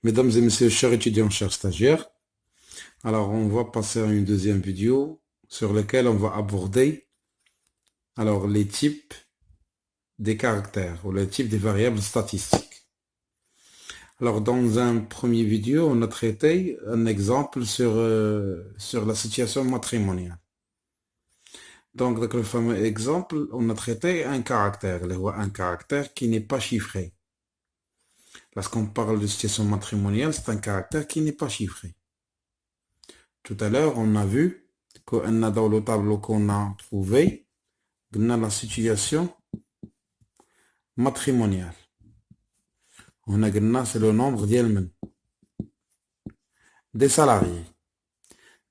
Mesdames et messieurs, chers étudiants, chers stagiaires, alors on va passer à une deuxième vidéo sur laquelle on va aborder les types des caractères ou les types des variables statistiques. Alors dans un premier vidéo, on a traité un exemple sur la situation matrimoniale. Donc dans le fameux exemple, on a traité un caractère qui n'est pas chiffré. Lorsqu'on parle de situation matrimoniale, c'est un caractère qui n'est pas chiffré. Tout à l'heure, on a vu qu'on a dans le tableau qu'on a trouvé, on a la situation matrimoniale. On a dit c'est le nombre des salariés.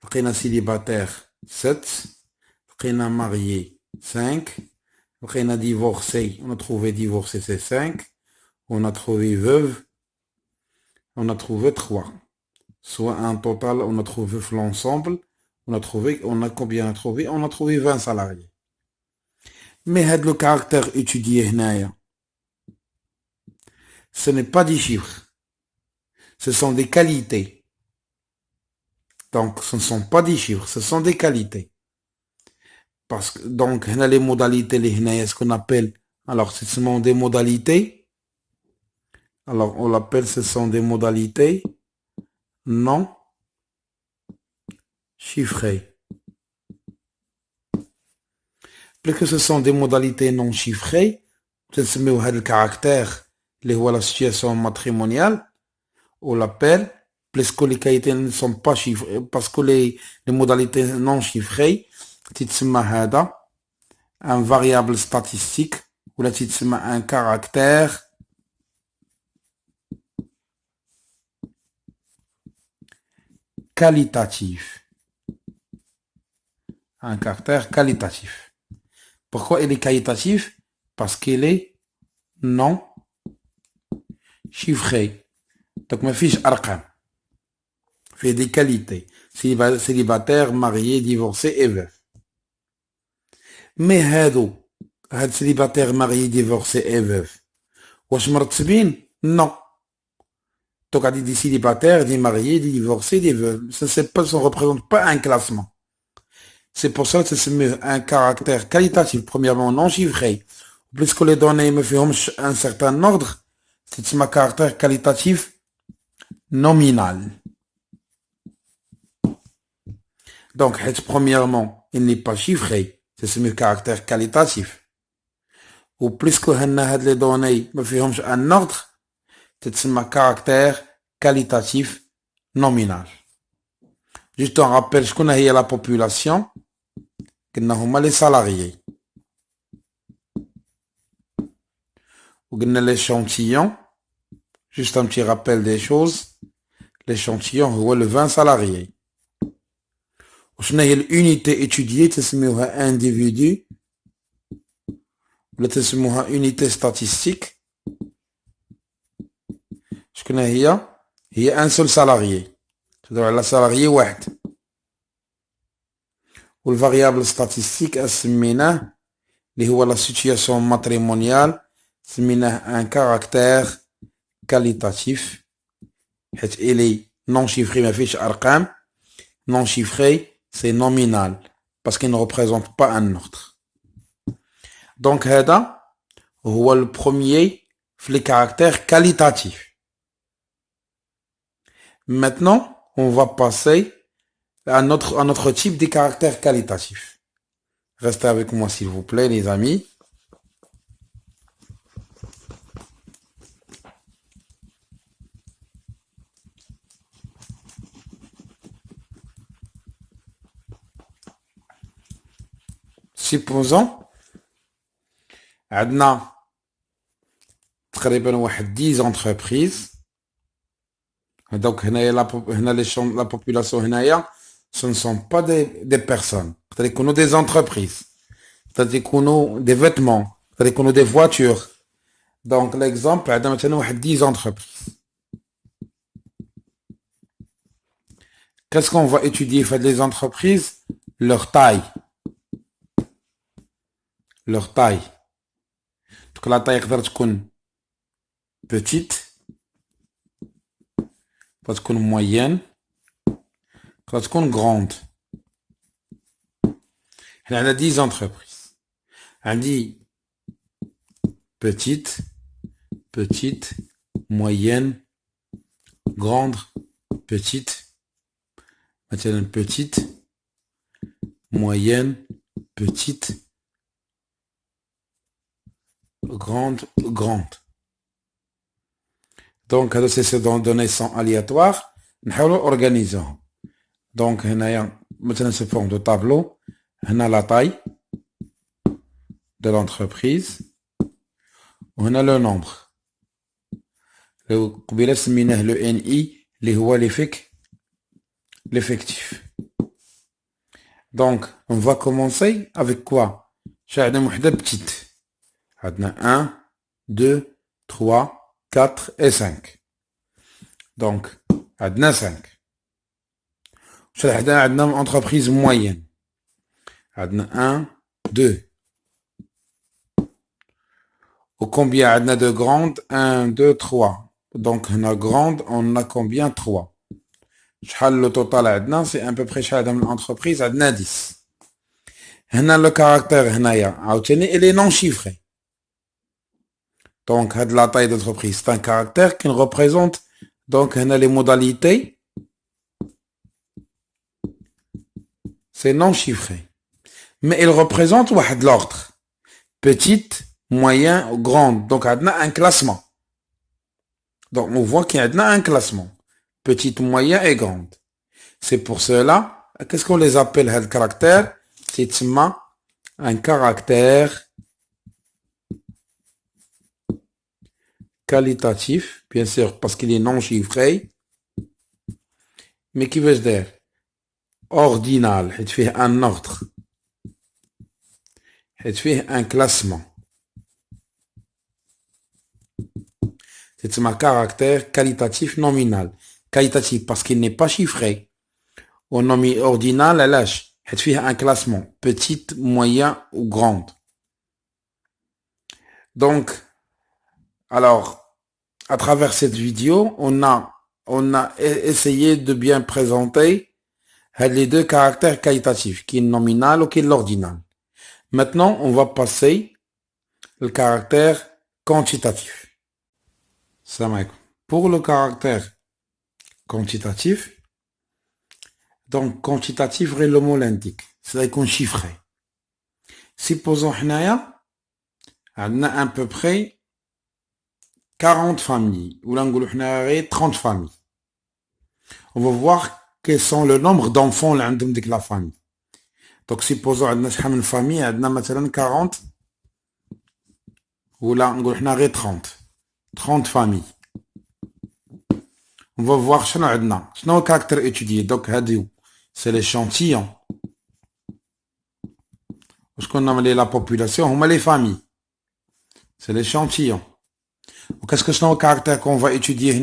On a célibataire 7, on a marié 5, on a divorcé, on a trouvé divorcé c'est 5, on a trouvé veuve, on a trouvé 3. Soit un total, on a trouvé l'ensemble, on a combien on a trouvé? On a trouvé 20 salariés. Mais le caractère étudié ce n'est pas des chiffres, ce sont des qualités. Donc, ce ne sont pas des chiffres, ce sont des qualités. Parce que, donc, les modalités, ce qu'on appelle, alors, ce sont des modalités. Alors, on l'appelle, ce sont des modalités non chiffrées. Plus que ce sont des modalités non chiffrées, c'est le caractère, la situation matrimoniale, on l'appelle, plus que les qualités ne sont pas chiffrées, parce que les modalités non chiffrées, un variable statistique, ou là, un caractère qualitatif. Un caractère qualitatif. Pourquoi il est qualitatif? Parce qu'il est non chiffré. Donc, ma fiche arqam fait des qualités. Célibataire, marié, divorcé et veuf. Mais هاد célibataire, marié, divorcé et veuf. واش مرتبين؟ Non. Donc, on dit des célibataires, des mariés, des divorcés, des veuves. Ça ne représente pas un classement. C'est pour ça que c'est un caractère qualitatif, premièrement non chiffré. Plus que les données me font un certain ordre, c'est un caractère qualitatif nominal. Donc, premièrement, il n'est pas chiffré, c'est un caractère qualitatif. Ou plus que les données me font un ordre, c'est un caractère qualitatif nominal. Juste un rappel, je connais la population, que nous sommes les salariés. Ou l'échantillon, juste un petit rappel des choses. L'échantillon, c'est le 20 salariés. L'unité étudiée, c'est un individu. C'est une unité statistique. Je connais il y a un seul salarié. C'est-à-dire le salarié واحد. Ou le variable statistique, c'est la situation matrimoniale, c'est un caractère qualitatif. Il est non chiffré, mais fiche arqam. Non chiffré, c'est nominal, parce qu'il ne représente pas un ordre. Donc, هذا هو le premier les caractères qualitatifs. Maintenant, on va passer à notre type de caractères qualitatifs. Restez avec moi, s'il vous plaît, les amis. Supposons, عندنا تقريبا واحد 10 entreprises. Donc, la population, ce ne sont pas des personnes. C'est-à-dire qu'on a des entreprises. C'est-à-dire qu'on a des vêtements. C'est-à-dire qu'on a des voitures. Donc, l'exemple, il y a maintenant 10 entreprises. Qu'est-ce qu'on va étudier? Fait les entreprises, leur taille. Leur taille. Donc, la taille peut être petite, تكون moyenne, تكون grande. On a 10 entreprises. On dit petite, moyenne, grande, petite. Maintenant, petite, moyenne, petite, grande. Donc, ces données sont aléatoires. Nous organisons. Donc, maintenant, c'est forme de tableau. On a la taille de l'entreprise. On a le nombre. Le NI, l'effectif. Donc, on va commencer avec quoi? J'ai une petite. 1, 2, 3, 4 et 5. Donc, on a 5. On a une entreprise moyenne. 1, 2. Ou combien on a de grandes? 1, 2, 3. Donc, on a grande, on a combien? 3. Le total, c'est à peu près l'entreprise, 10. On a le caractère, il est non chiffré. Donc, la taille d'entreprise, c'est un caractère qui représente, donc, on a les modalités. C'est non chiffré. Mais il représente l'ordre. Petite, moyen, grande. Donc, on a un classement. Donc, on voit qu'il y a un classement. Petite, moyen et grande. C'est pour cela, qu'est-ce qu'on les appelle, le caractère? C'est un caractère qualitatif, bien sûr, parce qu'il est non chiffré. Mais qui veut dire? Ordinal, il fait un ordre. Il fait un classement. C'est un caractère qualitatif nominal. Qualitatif parce qu'il n'est pas chiffré. Au nomi ordinal, il fait un classement. Petite, moyen ou grande. Donc, alors, à travers cette vidéo, on a essayé de bien présenter les deux caractères qualitatifs, qui est nominal ou qui est l'ordinal. Maintenant, on va passer le caractère quantitatif. Pour le caractère quantitatif, donc quantitatif, le mot l'indique, c'est-à-dire qu'on chiffré. Supposons qu'on a à peu près 40 familles, ou là on a 30 familles. On va voir quels sont le nombre d'enfants là dans la famille. Donc supposons qu'on a une famille, on a 40, ou là on a 30 familles. On va voir ce qu'on a. C'est le caractère étudié. Donc, c'est l'échantillon. Ce qu'on a la population, on a les familles. C'est l'échantillon. Qu'est-ce que c'est le caractère qu'on va étudier?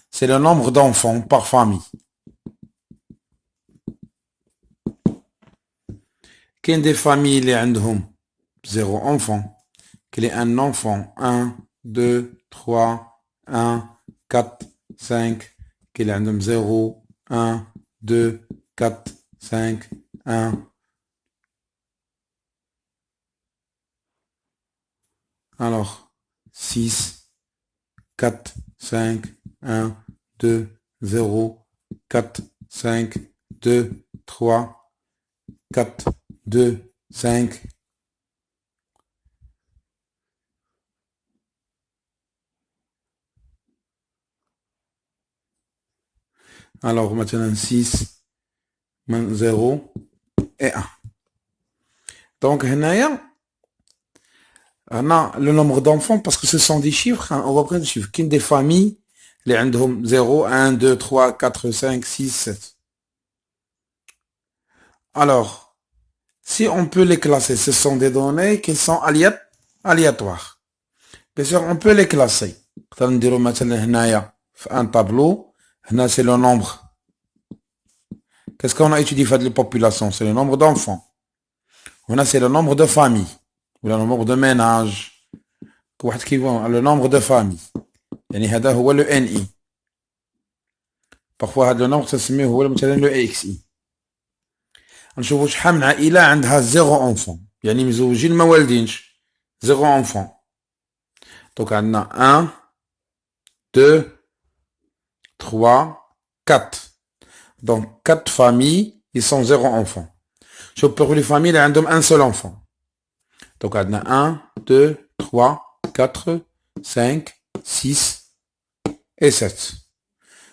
C'est le nombre d'enfants par famille. Quel des familles les ont 0 enfant? Quel est un enfant? 1, 2, 3, 1, 4, 5. Quel est un 0, 1, 2, 4, 5, 1. Alors, 6, 4, 5, 1, 2, 0, 4, 5, 2, 3, 4, 2, 5. Alors, maintenant, 6, 0 et 1. Donc, on a le nombre d'enfants parce que ce sont des chiffres. On va prendre des chiffres. Qui des familles, les 0, 1, 2, 3, 4, 5, 6, 7. Alors, si on peut les classer, ce sont des données qui sont aléatoires. Bien sûr, on peut les classer. On va dire maintenant, un tableau. C'est le nombre. Qu'est-ce qu'on a étudié de la population? C'est le nombre d'enfants. C'est le nombre de familles. Ou le nombre de ménages. Le nombre de familles. C'est le NI. Parfois هذا النمط تسميه هو مثلا لو اكس اي. نشوفوا شحال من عائلة عندها 0 اونفون، يعني مزوجين ما والدينش 0 اونفون. دونك عندنا 1 2 3 4. Donc 4 familles ils sont 0 enfant. شوف pour les familles اللي عندهم un seul enfant. Donc عندنا 1 2 3 4 5 6 et 7.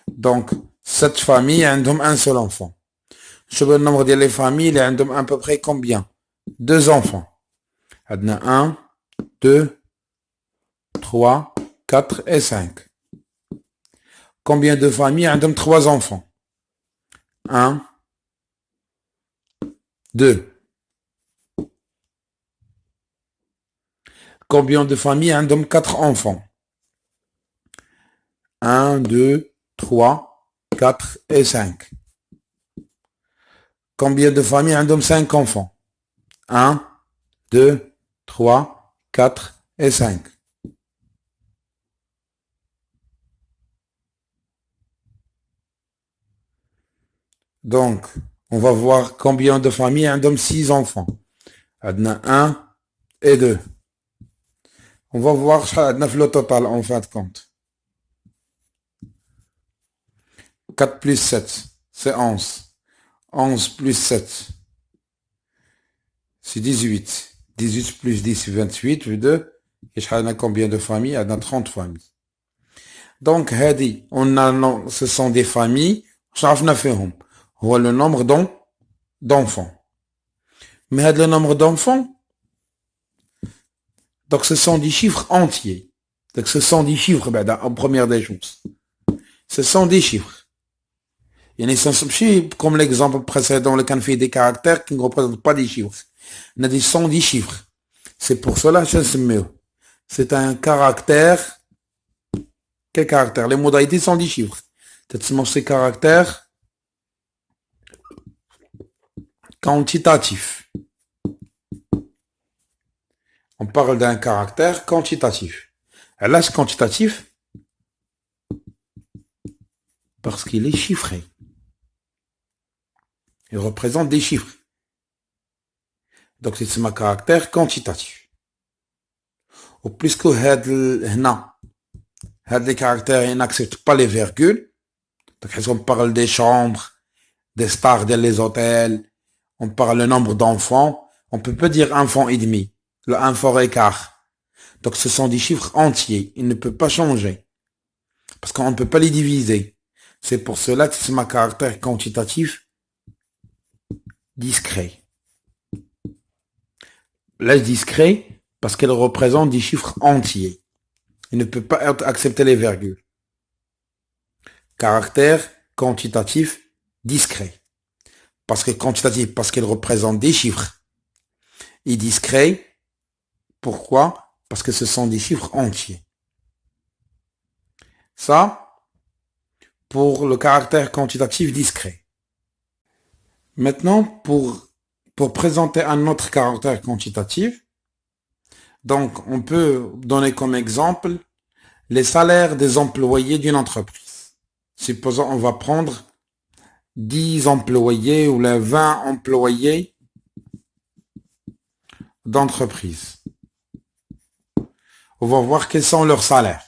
Donc 7 familles عندهم un seul enfant. شوف le nombre ديال les familles اللي عندهم à peu près combien 2 enfants. عندنا 1 2 3 4 et 5. Combien de familles عندهم 3 enfants 1 2. Combien de familles عندهم 4 enfants 1 2 3 4 et 5. Combien de familles عندهم 5 enfants 1 2 3 4 et 5. Donc, on va voir combien de familles عندهم 6 enfants. عندنا 1 et 2. On va voir شحال عندنا في le total en fin de compte. 4 plus 7, c'est 11. 11 plus 7, c'est 18. 18 plus 10, 28, 2. Et شحال عندنا combien de familles عندنا 30 familles. Donc, هذه, ce sont des familles, عرفنا فيهم. هو le nombre d'enfants. Mais le nombre d'enfants, donc ce sont des chiffres entiers. Donc ce sont des chiffres, en première des choses. Ce sont des chiffres. Comme l'exemple précédent, le can fait des caractères qui ne représentent pas des chiffres. Ce sont des chiffres. C'est pour cela que c'est mieux. C'est un caractère. Quel caractère? Les modalités sont des chiffres. C'est ces caractères quantitatif. On parle d'un caractère quantitatif. Là, c'est quantitatif parce qu'il est chiffré. Il représente des chiffres. Donc, c'est un caractère quantitatif. Au plus que les caractères ils n'acceptent pas les virgules. Donc, on parle des chambres, des stars des hôtels, on parle le nombre d'enfants. On peut pas dire enfant et demi. Le 1 fort écart. Donc ce sont des chiffres entiers. Il ne peut pas changer. Parce qu'on ne peut pas les diviser. C'est pour cela que c'est un caractère quantitatif discret. Là, discret, parce qu'elle représente des chiffres entiers. Il ne peut pas accepter les virgules. Caractère quantitatif discret. Parce que quantitatif, parce qu'elle représente des chiffres. Et discret, pourquoi? Parce que ce sont des chiffres entiers. Ça, pour le caractère quantitatif discret. Maintenant, pour présenter un autre caractère quantitatif, donc on peut donner comme exemple les salaires des employés d'une entreprise. Supposons on va prendre 10 employés ou les 20 employés d'entreprise. On va voir quels sont leurs salaires.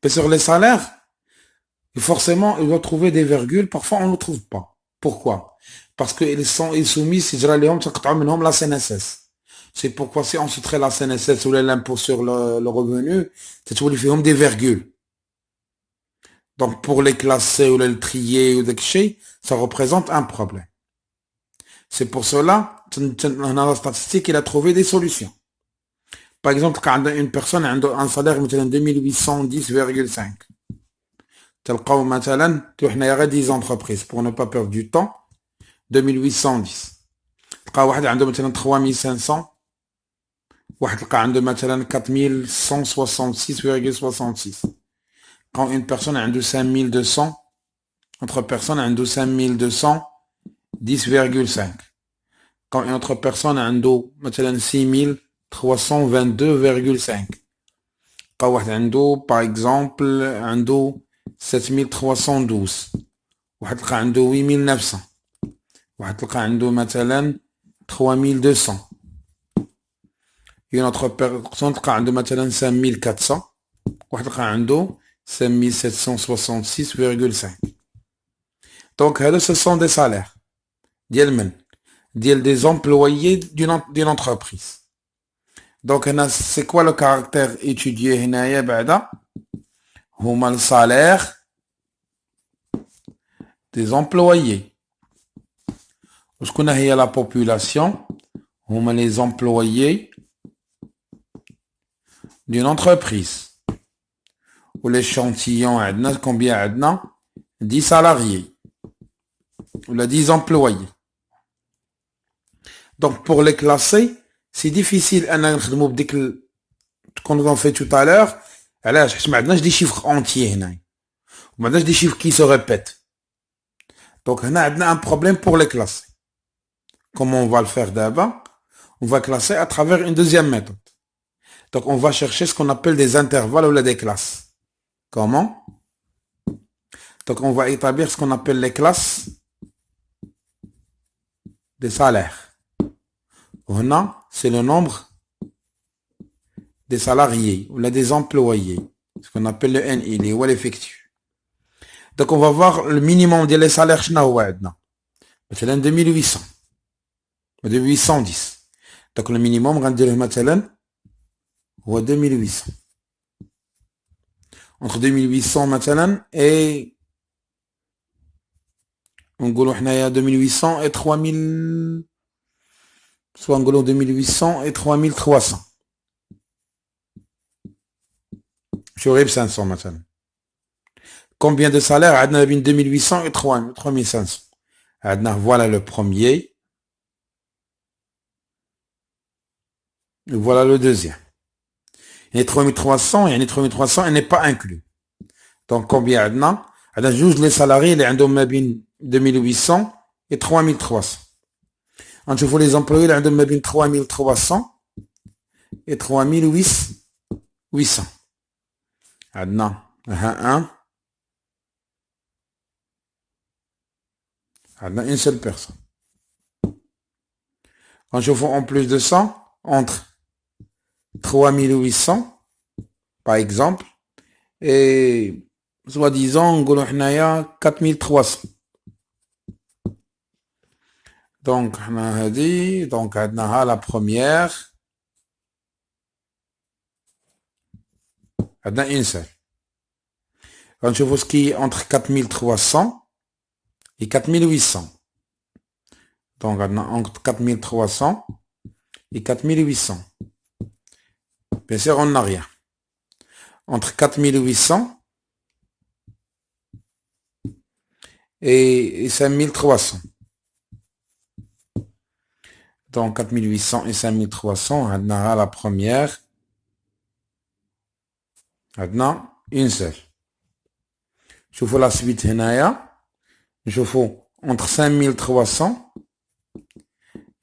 Mais sur les salaires, forcément, il doit trouver des virgules. Parfois, on ne le trouve pas. Pourquoi? Parce qu'ils sont soumis, si je l'ai la CNSS. C'est pourquoi si on se traite la CNSS ou l'impôt sur le revenu, c'est toujours les des virgules. Donc, pour les classer ou les trier ou des choses, ça représente un problème. C'est pour cela, dans la statistique, il a trouvé des solutions. Par exemple, quand une personne a un salaire de 2810,5. تلقاو مثلا حنايا غير 10 entreprises pour ne pas perdre du temps 2810. تلقى واحد عنده مثلا 3500, واحد تلقى عنده مثلا 4166,66. Quand une personne a 5200, autre personne a 5210,5. Quand une autre personne a 6322,5. Quand واحد عنده par exemple عنده 7312. واحد تلقى عنده 8900. واحد تلقى عنده مثلا 3200. Une autre personne تلقى عنده مثلا 5400. واحد تلقى عنده 5766,5. Donc ce sont des salaires des employés d'une entreprise. Donc c'est quoi le caractère étudié هنايا بعدا؟ هما le salaire des employés. وشكون هي la population؟ هما les employés d'une entreprise. Ou l'échantillon عندنا combien عندنا؟ 10 salariés. Ou la 10 employés. Donc pour les classer, c'est difficile أن نخدمو بديك qu'on a fait tout à l'heure. علاش؟ حيت ما عندناش دي chiffres entiers هنايا. وما عندناش دي chiffres qui se répètent. Donc هنا عندنا un problème pour les classer. Comment on va le faire d'abord? On va classer à travers une deuxième méthode. Donc on va chercher ce qu'on appelle des intervalles ou des classes. Comment? Donc on va établir ce qu'on appelle les classes des salaires. Hona, c'est le nombre des salariés ou des employés. Ce qu'on appelle le NI, ou l'effectif. Donc on va voir le minimum des salaires chez nous. C'est 2800. 2810. Donc le minimum, on va dire maintenant, 2800. Entre 2800 maintenant et on dit 2800 et 3000, soit on dit 2800 et 3300. J'aurais 500 maintenant. Combien de salaires? On a 2800 et 3500. Voilà le premier. Et voilà le deuxième. Et 3300, et 3300, elle n'est pas inclus. Donc combien on a? On a juste les salariés, les ont 2800 et 3300. En tout cas, les employés, les ont 3300 et 3800. On a une seule personne. En chauffant en plus de ça, entre 3800, par exemple, et soi-disant, on a 4300. Donc, on a dit, donc, on a la première, on a une seule. Quand je vois ce qui est entre 4300 et 4800. Donc, on a entre 4300 et 4800. Bien sûr, on n'a rien. Entre 4800 et 5300. Donc, 4800 et 5300, on a la première. On a une seule. Je fais la suite, je fais entre 5300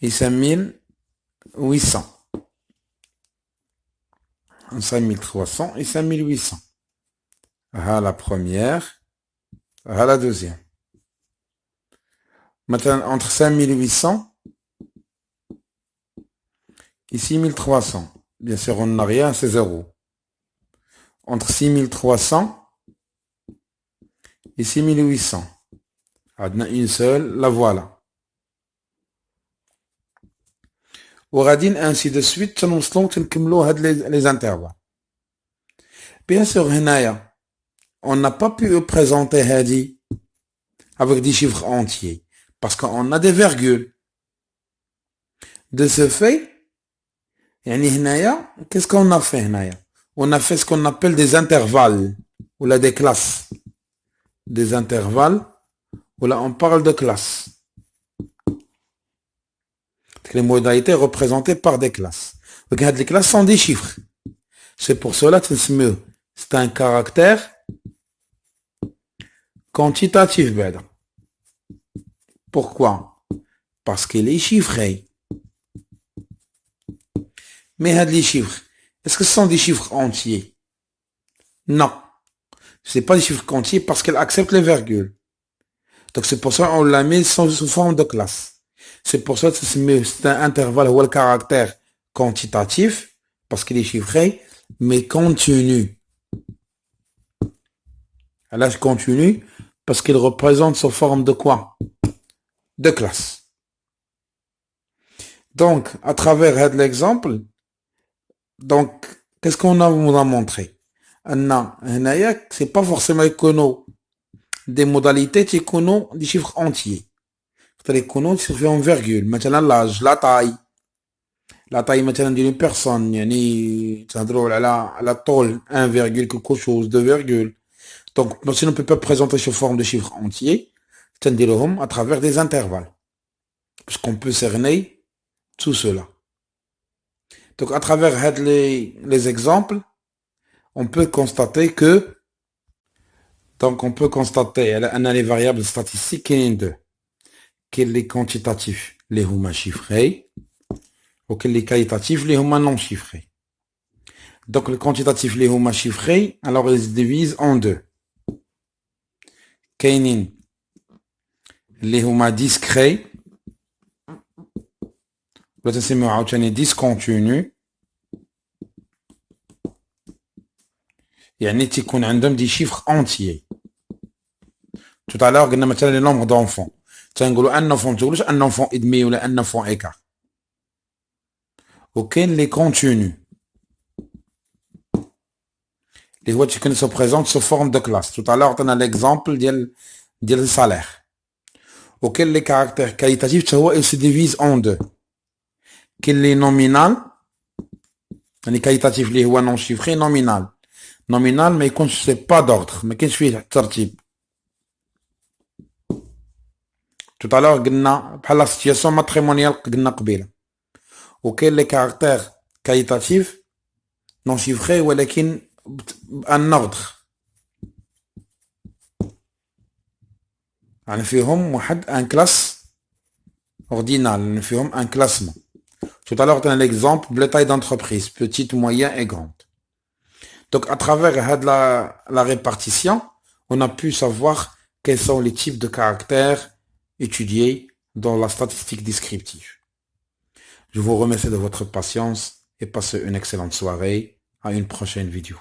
et 5800. 5300 et 5800. La première, la deuxième. Maintenant, entre 5800 et 6300. Bien sûr, on n'a rien, c'est 0. Entre 6300 et 6800. On a une seule, la voilà. وغادي ainsi de suite تنوصلوا تنكملوا هاد les intervalles. Bien sûr هنايا on n'a pas pu présenter هادي avec des chiffres entiers parce qu'on a des virgules. De ce fait, يعني هنايا qu'est-ce qu'on a fait هنايا? On a fait ce qu'on appelle des intervalles ou là des classes. Des intervalles où là on parle de classes. Les modalités représentées par des classes. Regarde, les classes sont des chiffres. C'est pour cela que c'est un caractère quantitatif. Pourquoi? Parce qu'il est chiffré. Mais les chiffres, est-ce que ce sont des chiffres entiers? Non. C'est pas des chiffres quantiers parce qu'elle accepte les virgules. Donc c'est pour ça qu'on l'a mis sous forme de classe. C'est pour ça que c'est un intervalle ou le caractère quantitatif, parce qu'il est chiffré, mais continu. Là, je continue parce qu'il représente sous forme de quoi? De classe. Donc, à travers l'exemple, donc, qu'est-ce qu'on a, vous a montré? Non, c'est pas forcément écono des modalités qui connaissent des chiffres entiers. C'est-à-dire qu'on se fait en virgule. Maintenant, l'âge, la taille maintenant d'une personne, yani, c'est drôle, la tôle, 1, quelque chose, 2. Donc, si on ne peut pas présenter sous forme de chiffres entiers, c'est-à-dire à travers des intervalles. Puisqu'on peut cerner tout cela. Donc, à travers les exemples, on peut constater que, donc, on peut constater, on a les variables statistiques qui sont deux. Les quantitatifs, les huma chiffrés, ou les qualitatifs, les huma non chiffrés. Donc, le quantitatif, les huma chiffrés, alors ils se divisent en deux. Kainin, les huma discrets, le تسميه عاوتاني discontinu, يعني تيكون عندهم des chiffres entiers. Tout à l'heure قلنا مثلا le nombre d'enfants. تنقولوا un enfant, تقولوش un enfant et demi ولا un enfant et quart. وكاين les continus. Les voix qui se présentent sous forme de classe. Tout à l'heure, on a l'exemple du salaire. Auquel les caractères qualitatifs, ils se divisent en deux. Quel est nominal? Les qualitatifs, les voix non chiffrés, nominal. Nominal, mais quand c'est pas d'ordre. Mais qu'est-ce que c'est type? Tout à l'heure, on a la situation matrimoniale qu'on a قبيلة. Auquel les caractères qualitatifs non chiffrés, ولكن un ordre. يعني فيهم واحد un classe ordinal, فيهم un classement. Tout à l'heure, on a l'exemple de la taille d'entreprise, petite, moyenne et grande. Donc, à travers la répartition, on a pu savoir quels sont les types de caractères étudiés dans la statistique descriptive. Je vous remercie de votre patience et passez une excellente soirée. À une prochaine vidéo.